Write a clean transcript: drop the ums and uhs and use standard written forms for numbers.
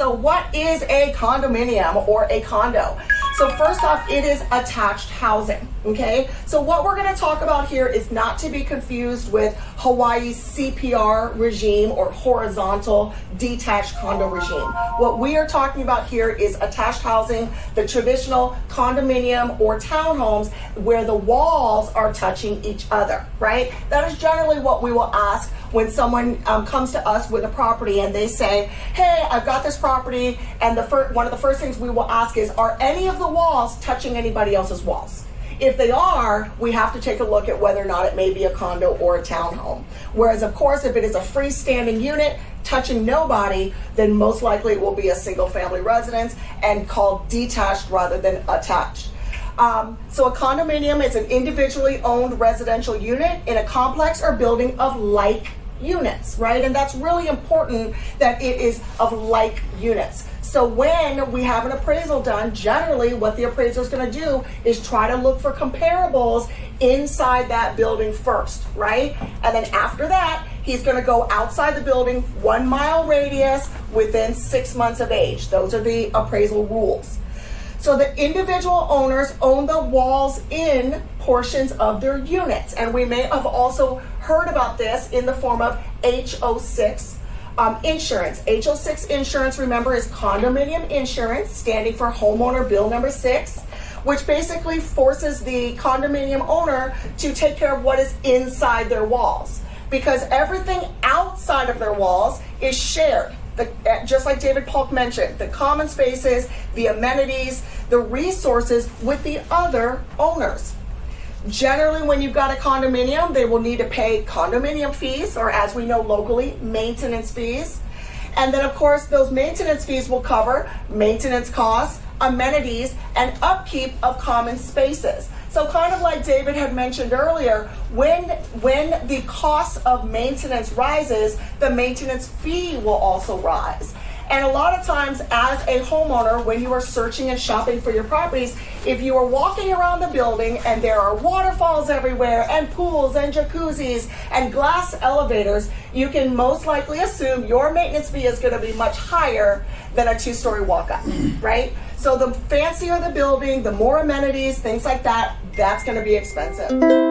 So what is a condominium or a condo? So first off, it is attached housing, okay? So what we're gonna talk about here is not to be confused with Hawaii's CPR regime or horizontal detached condo regime. What we are talking about here is attached housing, the traditional condominium or townhomes where the walls are touching each other, right? That is generally what we will ask when someone comes to us with a property and they say, hey, I've got this property, and one of the first things we will ask is, are any of the walls touching anybody else's walls? If they are, we have to take a look at whether or not it may be a condo or a townhome. Whereas, of course, if it is a freestanding unit touching nobody, then most likely it will be a single family residence and called detached rather than attached. So a condominium is an individually owned residential unit in a complex or building of like units, right? And that's really important that it is of like units. So when we have an appraisal done, generally what the appraiser is going to do is try to look for comparables inside that building first, right? And then after that, he's going to go outside the building 1 mile radius within 6 months of age. Those are the appraisal rules. So the individual owners own the walls in portions of their units. And we may have also heard about this in the form of HO6 insurance. HO6 insurance, remember, is condominium insurance, standing for homeowner bill number 6, which basically forces the condominium owner to take care of what is inside their walls. Because everything outside of their walls is shared. Just like David Polk mentioned, the common spaces, the amenities, the resources with the other owners. Generally, when you've got a condominium, they will need to pay condominium fees, or as we know locally, maintenance fees. And then, of course, those maintenance fees will cover maintenance costs, amenities, and upkeep of common spaces. So kind of like David had mentioned earlier, when the cost of maintenance rises, the maintenance fee will also rise. And a lot of times as a homeowner, when you are searching and shopping for your properties, if you are walking around the building and there are waterfalls everywhere and pools and jacuzzis and glass elevators, you can most likely assume your maintenance fee is going to be much higher than a 2-story walk-up, right? So the fancier the building, the more amenities, things like that, that's going to be expensive.